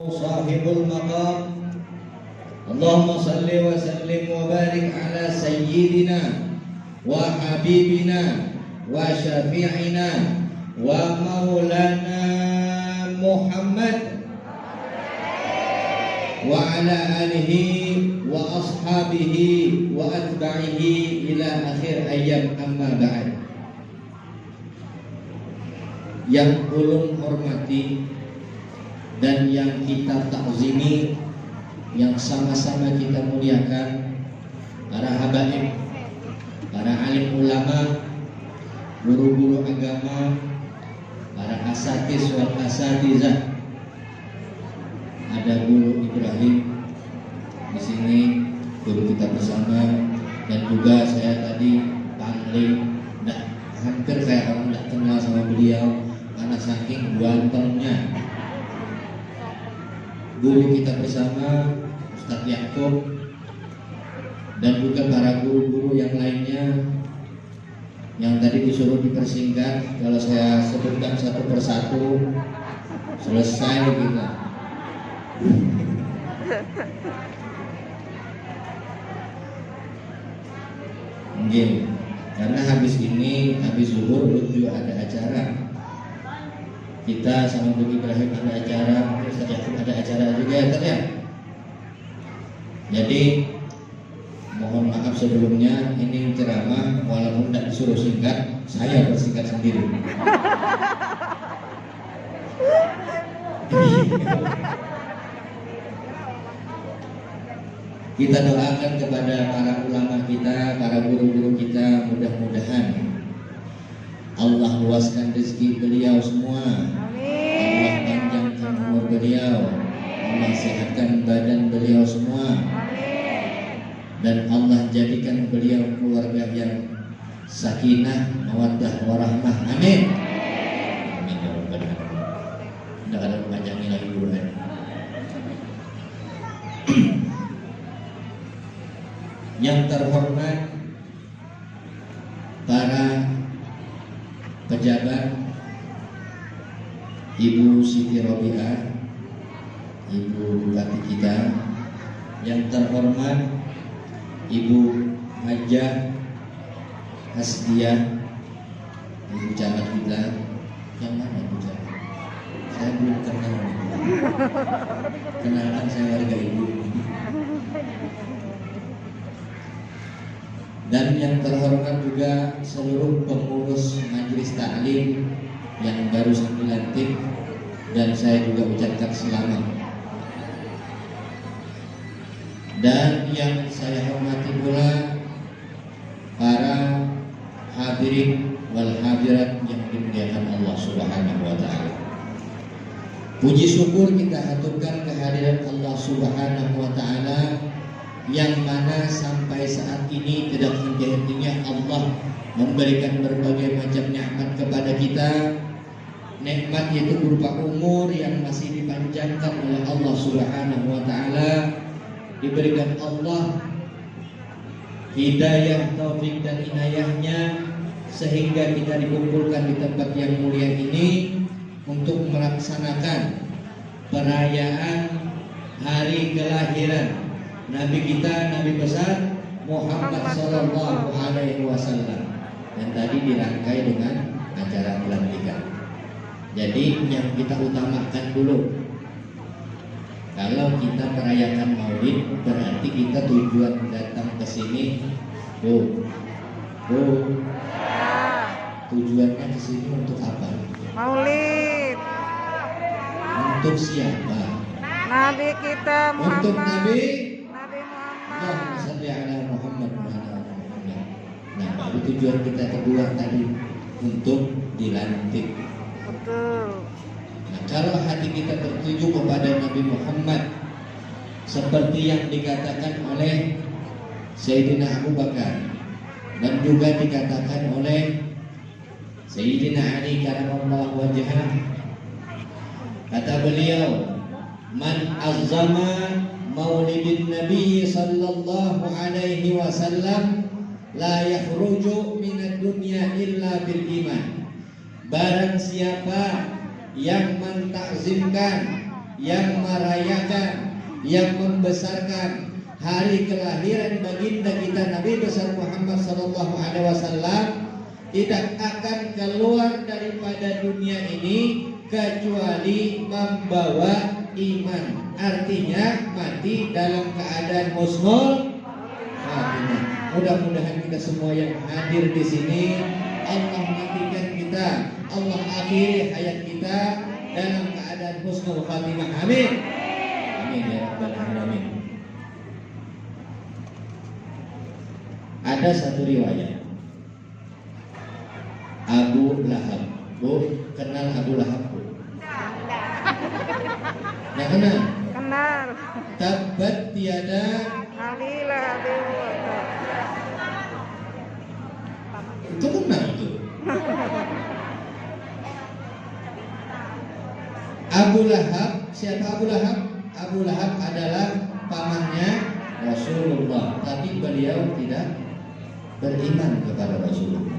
Sahibul maqam. Allahumma salli wa sallim wa barik ala sayyidina wa habibina wa syafi'ina wa maulana Muhammad wa ala alihi wa ashabihi wa atba'ihi ila akhir ayyam, amma ba'd. Yang ulun hormati dan yang kita takzimi, yang sama-sama kita muliakan, para habaib, para alim ulama, guru-guru agama, para asatiz wal asatizah. Ada guru Ibrahim di sini, guru kita bersama, dan juga saya tadi pangling, hampir kayak orang tidak kenal sama beliau karena saking gantengnya. Guru kita bersama Ustadz Yakub, dan juga para guru-guru yang lainnya yang tadi disuruh dipersingkat. Kalau saya sebutkan satu persatu selesai kita. Mungkin karena habis zuhur juga ada acara. Kita sama Bung Ibrahim ada acara, Ustaz Yakub ada acara juga ya, ya. Jadi mohon maaf sebelumnya, ini ceramah walaupun tidak disuruh singkat, saya bersingkat sendiri. Kita doakan kepada para ulama kita, para guru-guru kita, mudah-mudahan Allah luaskan rezeki beliau semua. Amin. Allah panjangkan umur beliau. Allah sehatkan badan beliau semua. Amin. Dan Allah jadikan beliau keluarga yang sakinah, mawaddah, warahmah. Amin. Amin ya rabbal alamin. Tidak ada panjangin lagi dulu ya. Yang terhormat para pejabat, Ibu Siti Robiah, Ibu Bupati kita, yang terhormat Ibu Hajah Hasdiah, Ibu Camat kita. Yang mana Ibu Camat? Saya belum kenal. Kenalan saya warga Ibu. Dan yang terhormat juga seluruh pengurus majelis taklim yang baru dilantik, dan saya juga ucapkan selamat. Dan yang saya hormati pula para hadirin wal hadirat yang dimuliakan Allah Subhanahu wa taala. Puji syukur kita aturkan kehadiran Allah Subhanahu wa taala, yang mana sampai saat ini tidak henti-hentinya Allah memberikan berbagai macam nikmat kepada kita. Nikmat itu berupa umur yang masih dipanjangkan oleh Allah Subhanahu wa taala, diberikan Allah hidayah, taufik dan inayahnya, sehingga kita dikumpulkan di tempat yang mulia ini untuk melaksanakan perayaan hari kelahiran Nabi kita, Nabi besar Muhammad Sallallahu Alaihi Wasallam, dan tadi dirangkai dengan acara pelantikan. Jadi yang kita utamakan dulu, kalau kita merayakan Maulid, berarti kita tujuan datang ke sini, tujuannya ke sini untuk apa? Maulid. Untuk siapa? Nabi kita Muhammad. Untuk Nabi Allahumma shalli ala Muhammad wa ala ali Muhammad. Nah, baru tujuan kita kedua tadi, untuk dilantik. Betul. Nah, kalau hati kita tertuju kepada Nabi Muhammad, seperti yang dikatakan oleh Sayyidina Abu Bakar dan juga dikatakan oleh Sayyidina Ali karamallahu wajhah, kata beliau, man azzama maulidin Nabi sallallahu alaihi wasallam la yakhruju minad dunya illa bil iman. Barang siapa yang mentakzimkan yang merayakan, yang membesarkan hari kelahiran baginda kita Nabi besar Muhammad sallallahu alaihi wasallam tidak akan keluar daripada dunia ini kecuali membawa iman. Artinya mati dalam keadaan husnul khatimah. Mudah-mudahan kita semua yang hadir di sini Allah matikan kita, Allah akhiri hayat kita dalam keadaan husnul khatimah. Amin. Amin ya rabbal alamin. Ada satu riwayat Abu Lahab. Bu, kenal Abu Lahab? Bu? Nggak kenal? Kenal. Tabbat tiada Alillah itu kenal itu. Abu Lahab, siapa Abu Lahab? Abu Lahab adalah pamannya Rasulullah, tapi beliau tidak beriman kepada Rasulullah.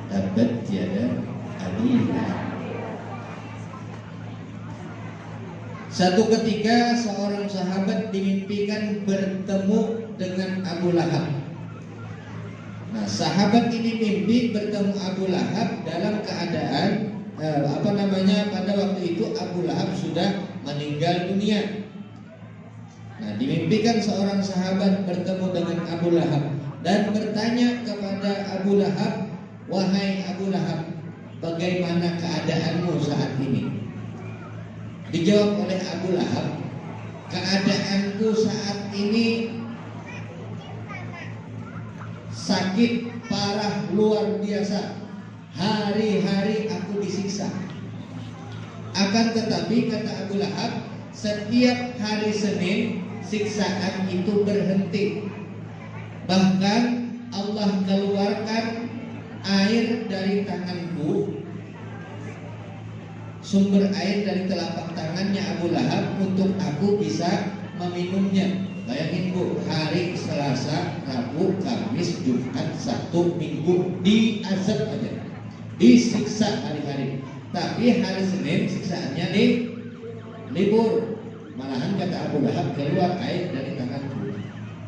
Tabbat tiada Alillah. Satu ketika seorang sahabat dimimpikan bertemu dengan Abu Lahab. Nah, sahabat ini mimpi bertemu Abu Lahab dalam keadaan pada waktu itu Abu Lahab sudah meninggal dunia. Nah, dimimpikan seorang sahabat bertemu dengan Abu Lahab dan bertanya kepada Abu Lahab, "Wahai Abu Lahab, bagaimana keadaanmu saat ini?" Dijawab oleh Abu Lahab, "Keadaanku saat ini sakit parah luar biasa. Hari-hari aku disiksa. Akan tetapi," kata Abu Lahab, "setiap hari Senin siksaan itu berhenti. Bahkan Allah keluarkan air dari tanganku, sumber air dari telapak tangannya Abu Lahab untuk aku bisa meminumnya." Bayangin Bu, hari Selasa, Rabu, Kamis, Jumat, Sabtu, Minggu diazab aja, disiksa hari-hari. Tapi hari Senin siksaannya libur. Malahan kata Abu Lahab, keluar air dari tanganku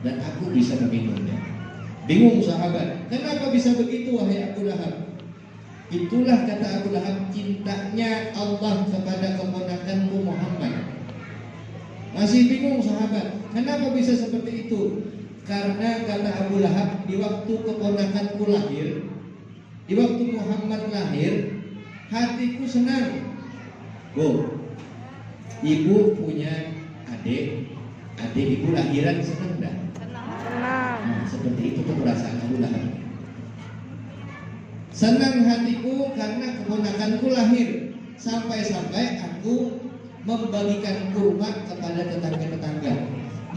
dan aku bisa meminumnya. Bingung sahabat, kenapa bisa begitu wahai Abu Lahab? Itulah kata Abu Lahab, cintanya Allah kepada keponakanku Muhammad. Masih bingung sahabat, kenapa bisa seperti itu? Karena kata Abu Lahab, di waktu keponakanku lahir, di waktu Muhammad lahir, hatiku senang. Bu, ibu punya adik ibu lahiran senang enggak? Senang. Nah, seperti itu tuh perasaan Abu Lahab. Senang hatiku karena keponakanku lahir, sampai-sampai aku membagikan kurma kepada tetangga-tetangga.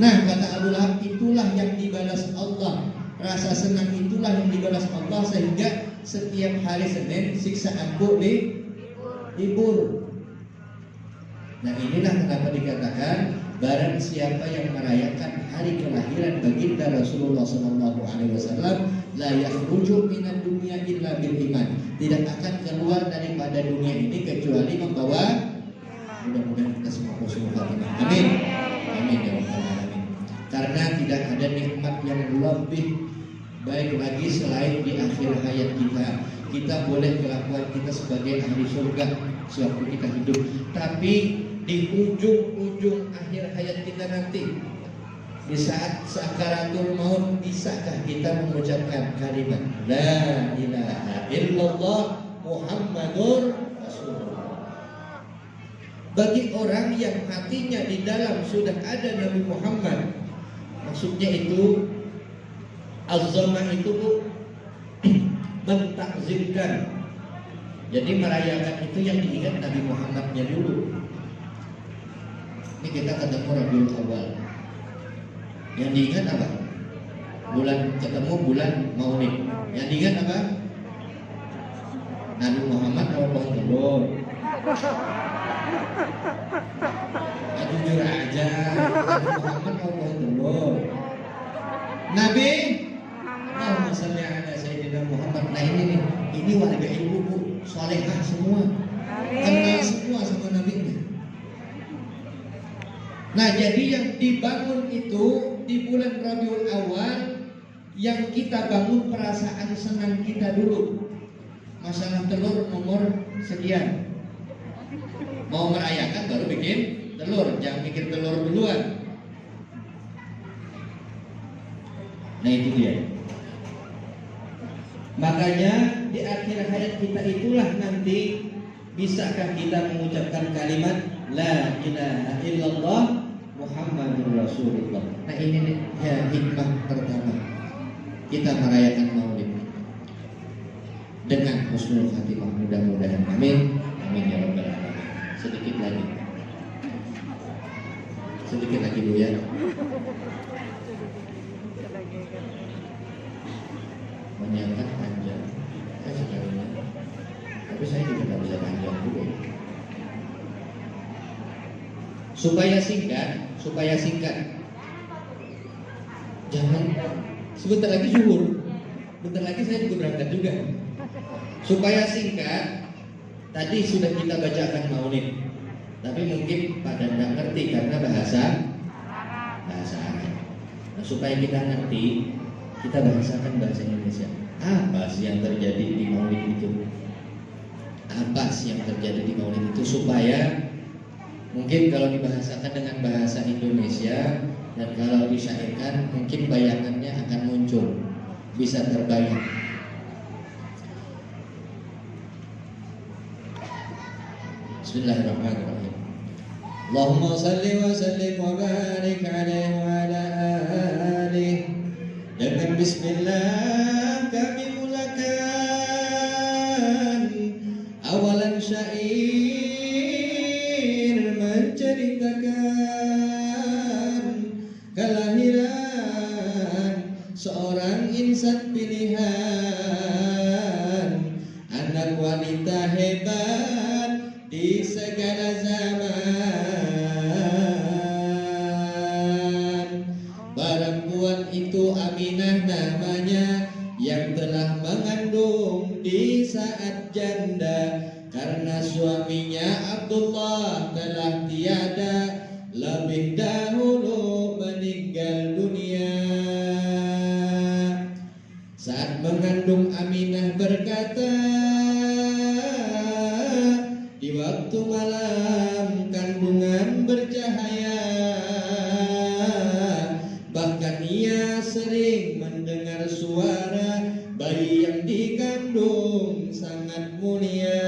Nah, kata Abu Lahab, itulah yang dibalas Allah. Rasa senang itulah yang dibalas Allah, sehingga setiap hari Senin siksaanku libur. Nah, inilah kenapa dikatakan barang siapa yang merayakan hari kelahiran baginda Rasulullah SAW, la yakhruju minad dunya illa bil iman. Tidak akan keluar daripada dunia ini kecuali membawa. Mudah-mudahan kita semua husnul khatimah. Amin. Amin ya rabbal alamin. Karena tidak ada nikmat yang lebih baik lagi selain di akhir hayat kita. Kita boleh kelakuan kita sebagai ahli surga sewaktu kita hidup, tapi di ujung-ujung akhir hayat kita nanti, di saat sakaratul maut, bisakah kita mengucapkan kalimat la ilaha illallah Muhammadur Rasulullah? Bagi orang yang hatinya di dalam sudah ada Nabi Muhammad, maksudnya itu azamah itu mentakzimkan. Jadi merayakan itu yang diingat Nabi Muhammadnya dulu. Ini kita ketemu Rabiul Awal, yang diingat apa? Ketemu bulan Maulid. Yang diingat apa? Nabi Muhammad Rasulullah. Jujur aja, Nabi Muhammad Rasulullah. Nabi Muhammad sallallahu alaihi Sayyidina Muhammad. Nah ini warga ibu Bu, salehah semua, kenal semua sama Nabi. Nah, jadi yang dibangun itu di bulan Rabiul Awal, yang kita bangun perasaan senang kita dulu. Masalah telur nomor sekian. Mau merayakan baru bikin telur, jangan bikin telur duluan. Nah, itu dia. Makanya di akhir hayat kita itulah nanti bisakah kita mengucapkan kalimat La ilaha illallah Muhammadur Rasulullah. Nah, ini nih, ya, hikmah pertama kita merayakan Maulid dengan husnul khatimah, mudah-mudahan. Amin, amin ya rabbal alamin. Sedikit lagi Bu ya. Menyiapkan panjang, saya sekalinya, tapi saya juga tidak bisa panjang juga. Supaya singkat. Jangan sebentar lagi zuhur, bentar lagi saya juga berangkat juga. Supaya singkat, tadi sudah kita bacakan Maulid, tapi mungkin pada tidak ngerti karena bahasa Arab. Nah, supaya kita ngerti, kita bahasakan bahasa Indonesia. Apa sih yang terjadi di Maulid itu? Apa sih yang terjadi di Maulid itu? Supaya mungkin kalau dibahasakan dengan bahasa Indonesia dan kalau disyairkan, mungkin bayangannya akan muncul, bisa terbayang. Bismillahirrahmanirrahim. Allahumma salli wa sallim wa barik alaihi wa ala alihi. Dengan bismillah kami mulakan awalan syair menceritakan kelahiran seorang insan pilihan, anak wanita hebat di segala zaman. Perempuan itu Aminah namanya, yang telah mengandung di saat janda, karena suaminya Abdullah telah tiada, lebih dahulu meninggal dunia. Saat mengandung Aminah berkata, di waktu malam kandungan bercahaya, bahkan ia sering mendengar suara bayi yang dikandung sangat mulia.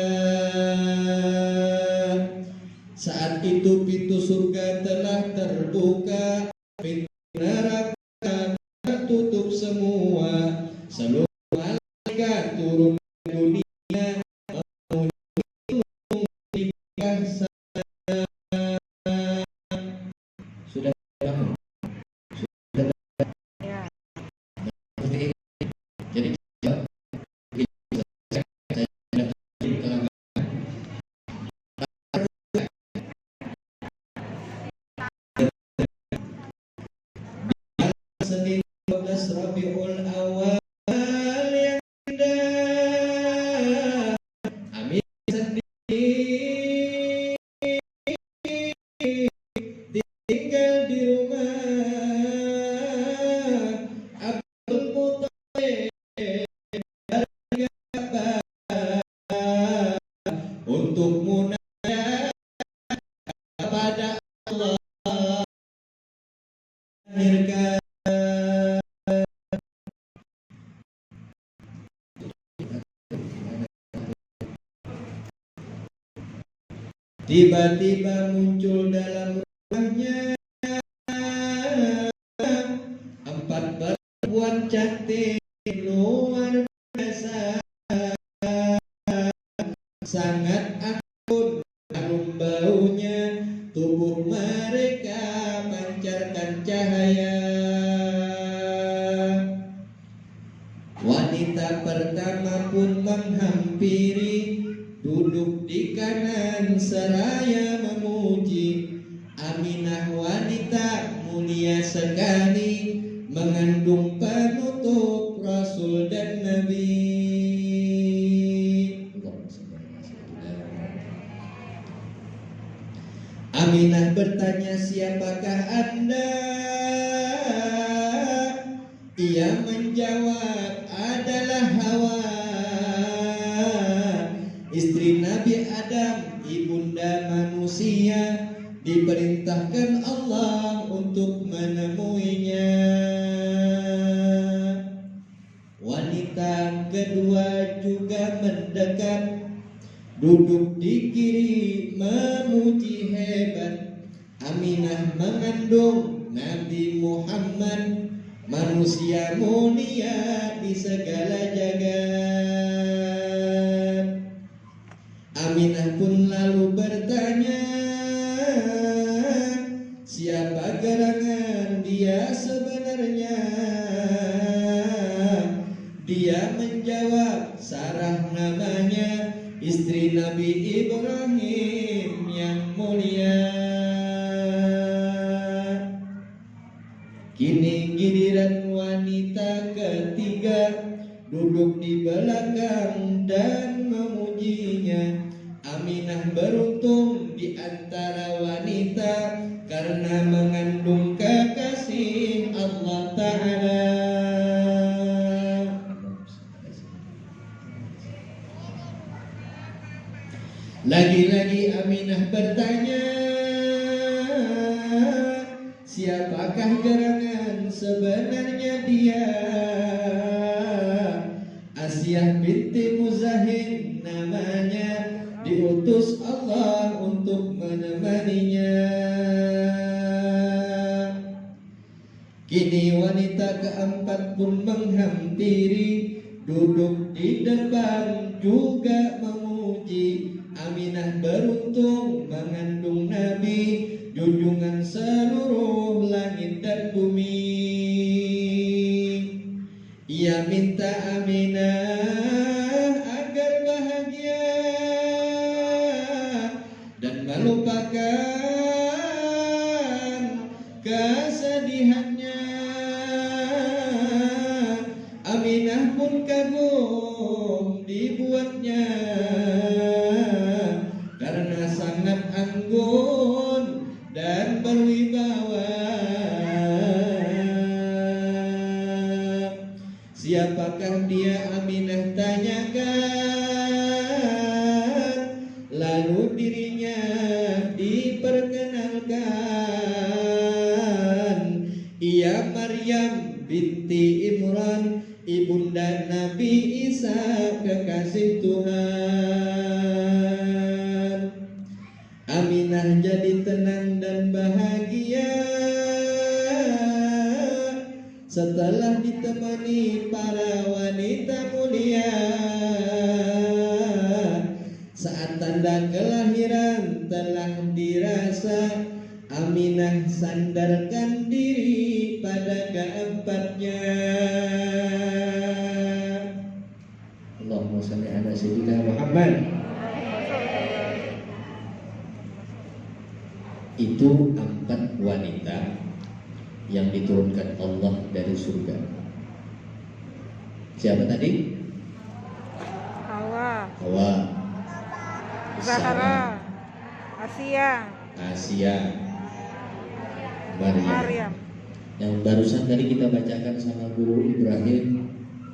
Saat itu pintu surga telah terbuka, pintu neraka tertutup semua. Seluruh malaikat turun ke dunia sudah bangun. Seperti ini. Jadi Senin 12 Rabiul Awal yang indah, Amin sendiri tinggal di rumah Abdul Muthalib untuk munajat kepada Allah. Tiba-tiba muncul dalam rumahnya 4 perempuan cantik luar biasa, sangat agung harum baunya, tubuh mereka pancarkan cahaya. Wanita pertama pun menghampiri, duduk di kanan seraya memuji. Aminah wanita mulia sekali, mengandung penutup Rasul dan Nabi. Aminah Aminah bertanya, siapakah Anda? Ia menjawab, adalah Hawa, istri Nabi Adam, ibunda manusia. Diperintahkan Allah untuk menemuinya. Wanita kedua juga mendekat, duduk di kiri memuji hebat. Aminah mengandung Nabi Muhammad, manusia mulia di segala jagat. Aminah pun lalu bertanya, siapa gerangan dia sebenarnya? Dia menjawab, Sarah namanya, istri Nabi Ibrahim yang mulia. Kini giliran wanita ketiga, duduk di belakang dan memujinya. Aminah beruntung di antara wanita karena mengandung kekasih Allah Ta'ala. Lagi-lagi Aminah bertanya, siapakah gerangan sebenarnya dia? Asyah binti Muzahim namanya, diutus Allah untuk menemaninya. Kini wanita keempat pun menghampiri, duduk di depan juga memuji. Aminah beruntung mengandung Nabi, junjungan seluruh langit dan bumi. Ia minta Aminah agar bahagia dan melupakan kesedihannya. Aminah pun kagum dibuatnya karena sangat anggun dan berwibawa. Siapakah dia? Aminah tanyakan. Lalu dirinya diperkenalkan. Ia Maryam binti Imran, ibunda Nabi Isa, kekasih Tuhan. Aminah jadi tenang dan bahagia setelah ditemani para wanita mulia. Saat tanda kelahiran telah dirasa, Aminah sandarkan diri pada keempatnya. Allahumma shalli ala sayyidina Muhammad. Itu 4 wanita yang diturunkan Allah dari surga. Siapa tadi? Hawa, Hawa, Zahra, Asia, Maryam. Yang barusan tadi kita bacakan sama guru Ibrahim,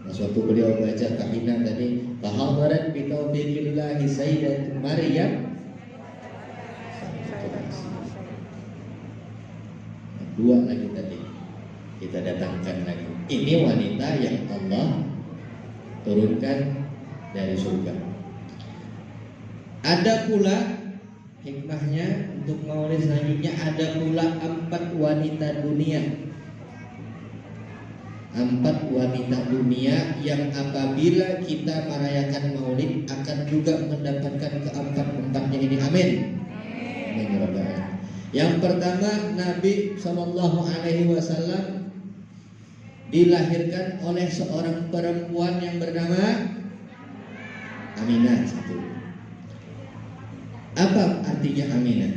waktu beliau baca kahinah tadi, fahadarat bi taufiqillahi sayyidat Maryam. 2 lagi tadi kita datangkan lagi. Ini wanita yang Allah turunkan dari surga. Ada pula hikmahnya untuk maulid selanjutnya, ada pula 4 wanita dunia. 4 wanita dunia yang apabila kita merayakan maulid akan juga mendapatkan keempat-empatnya ini. Amin. Amin ya rabbal alamin. Yang pertama, Nabi SAW dilahirkan oleh seorang perempuan yang bernama Aminah. 1. Apa artinya Aminah?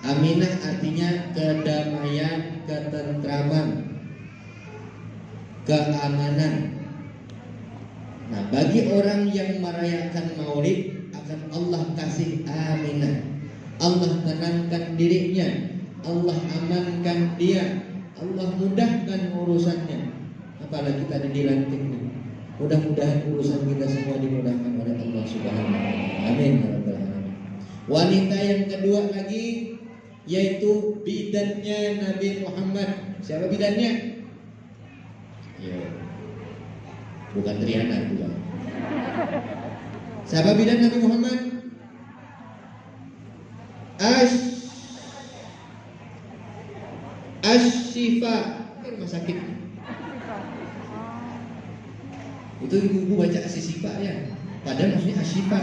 Aminah artinya kedamaian, ketentraman, keamanan. Nah, bagi orang yang merayakan maulid akan Allah kasih Aminah. Allah tenangkan dirinya, Allah amankan dia, Allah mudahkan urusannya. Apalagi tadi dilantiknya. Mudah-mudahan urusan kita semua dimudahkan oleh Allah Subhanahu wa taala. Amin ya rabbal alamin. Wanita yang kedua lagi yaitu bidannya Nabi Muhammad. Siapa bidannya? Ya. Bukan Triana juga. Siapa bidan Nabi Muhammad? Asy-Syifa. Rumah sakit. Itu ibu baca Asy-Syifa ya. Padahal maksudnya Asy-Syifa.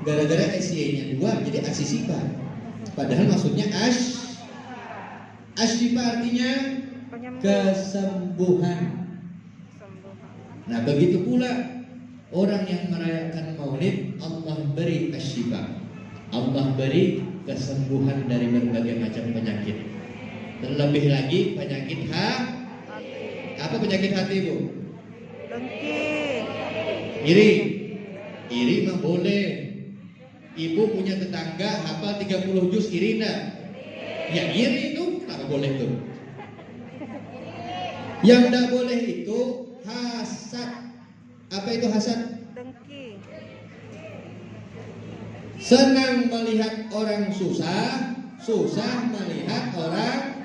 Gara-gara SY-nya 2 jadi Asy-Syifa. Padahal maksudnya Asy-Syifa artinya kesembuhan. Nah, begitu pula orang yang merayakan Maulid, Allah beri Asy-Syifa. Allah beri kesembuhan dari berbagai macam penyakit. Terlebih lagi penyakit hati. Apa penyakit hati, Bu? Dengki. Iri mah boleh. Ibu punya tetangga hafal 30 juz, iri enggak? Ya iri itu tak boleh tuh. Yang enggak boleh itu hasad. Apa itu hasad? Dengki. Senang melihat orang susah, susah melihat orang.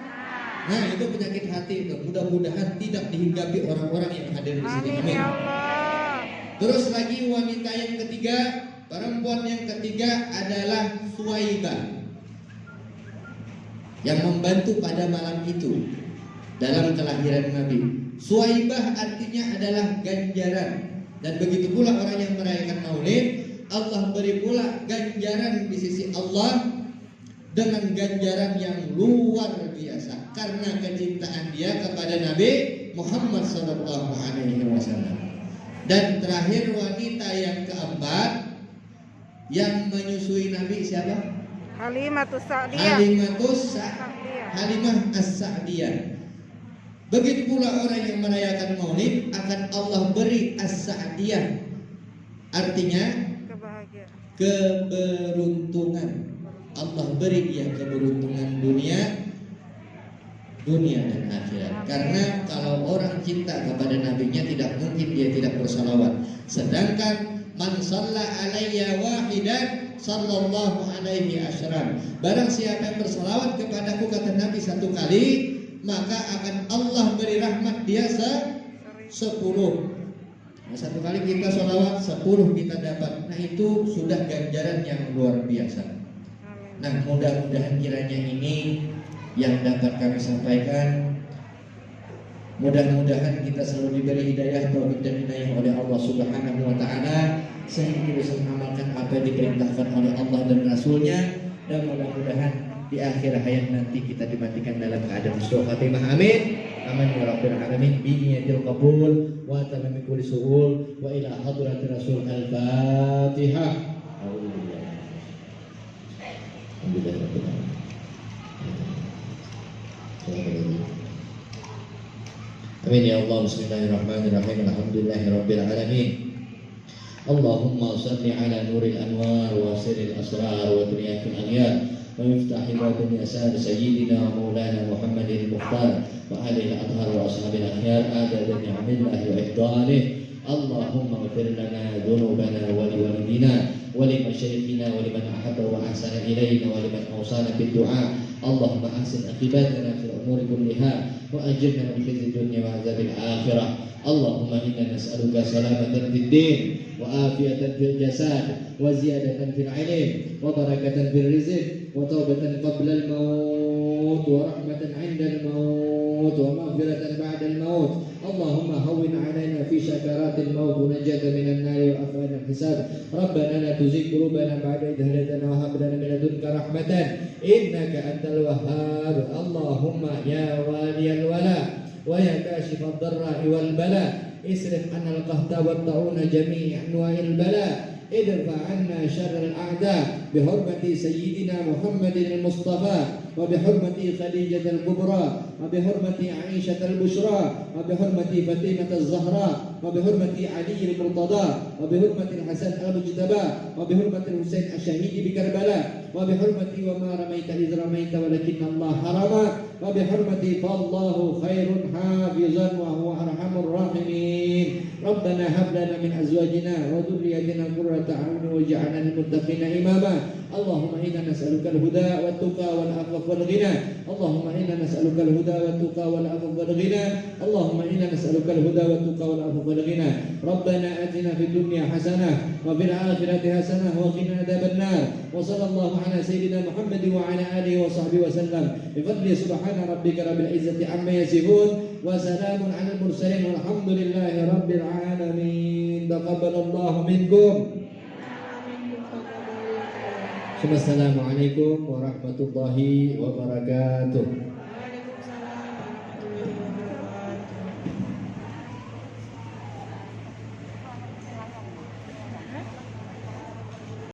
Nah, itu penyakit hati itu. Mudah-mudahan tidak dihinggapi orang-orang yang hadir di sini. Amin ya Allah. Terus lagi wanita yang ketiga, perempuan yang ketiga adalah Suwaibah, yang membantu pada malam itu dalam kelahiran Nabi. Suwaibah artinya adalah ganjaran. Dan begitu pula orang yang merayakan Maulid, Allah beri pula ganjaran di sisi Allah dengan ganjaran yang luar biasa karena kecintaan dia kepada Nabi Muhammad SAW. Dan terakhir wanita yang keempat yang menyusui Nabi siapa? Halimah As-Sa'diyah. Begitu pula orang yang merayakan Maulid akan Allah beri As-Sa'diyah. Artinya keberuntungan. Allah beri dia keberuntungan dunia dan akhirat. Karena kalau orang cinta kepada nabinya tidak mungkin dia tidak bersalawat. Sedangkan man shalla alayya wahidan sallallahu alaihi asyran. Barang siapa yang bersalawat kepadaku kata Nabi satu kali, maka akan Allah beri rahmat dia 10. Nah, satu kali kita salawat 10 kita dapat. Nah, itu sudah ganjaran yang luar biasa. Nah, mudah-mudahan kiranya ini yang dapat kami sampaikan. Mudah-mudahan kita selalu diberi hidayah, taufik dan inayah oleh Allah Subhanahu wa taala sehingga bisa mengamalkan apa yang diperintahkan oleh Allah dan Rasul-Nya, dan mudah-mudahan di akhir hayat nanti kita dimatikan dalam keadaan husnul khatimah. Amin. Amin ya rabbal alamin. Bi niyatil qabul wa tamamil kulli su'ul wa ila hadratir Rasul al-Fatihah. Alhamdulillah. Amin ya Allah. Bismillahirrahmanirrahim. Alhamdulillahirabbil alamin. Allahumma shalli ala nuril anwar wa sirril asrar wa dunyakil aghyar wa miftah babil yasar sayyidina wa maulana Muhammadin al-Mukhtar wa alihi al-athhar wa ashabil akhyar adada ni'amillahi wa ihdanih. Allahumma ighfir lana dhunubana wa liwalidina wa limasyayikhina wa liman ahabba wa ahsana ilayna wa liman awsana bid du'a. Allahumma ahsin aqibatana fil umuri kulliha wa ajirna min khizyi dunya wa azabil akhirah. Allahumma inna nas'aluka salamatan fid din wa afiyatan fil jasad wa ziyadatan fil ilm wa barakatan fil rizq wa taubatan qabla al maut wa rahmatan 'inda al maut wa maghfiratan ba'da al maut. Allahumma hawwin 'alaina fi sakaratil maut wa najata minan nar wa afwan al hisab. Rabbana la tuzigh qulubana ba'da idh hadaytana wa hab lana min ladunka rahmatan innaka antal wahhab. Allahumma ya waliyal wala wa ya kashifad dharra'i wal bala isrif 'anna al-qahta wat ta'una jami' anwa'il bala idfa 'anna syarral a'da bi hurmati sayyidina Muhammadin al-Mustafa wa bi hurmati Khadijah al-Kubra wa bi hurmati Aisyah al-Bushra wa bi hurmati Fatimah az-Zahra wa bi hurmati Ali al-Murtada wa وبحرمة الحسن المجتبى وبحرمة الحسين الشهيد بكربلاء وبحرمة وما رميت إذ رميت ولكن الله حرم وبحرمة فالله خير حافظا وهو أرحم الراحمين ربنا هب لنا من أزواجنا وذريتنا قرة أعين واجعلنا للمتقين إماما اللهم إنا نسألك الهدى والتقى والعفاف والغنى اللهم إنا نسألك الهدى والتقى والعفاف والغنى اللهم إنا نسألك الهدى والتقى والعفاف والغنى ربنا آتنا في الدنيا حسنة وفي الآخرة حسنة وقنا عذاب النار وصلى الله على سيدنا محمد وعلى آله وصحبه وسلم بفضل سبحان ربك رب العزة عما يصفون وسلام على المرسلين والحمد لله رب العالمين تقبل الله منكم. Assalamualaikum warahmatullahi wabarakatuh.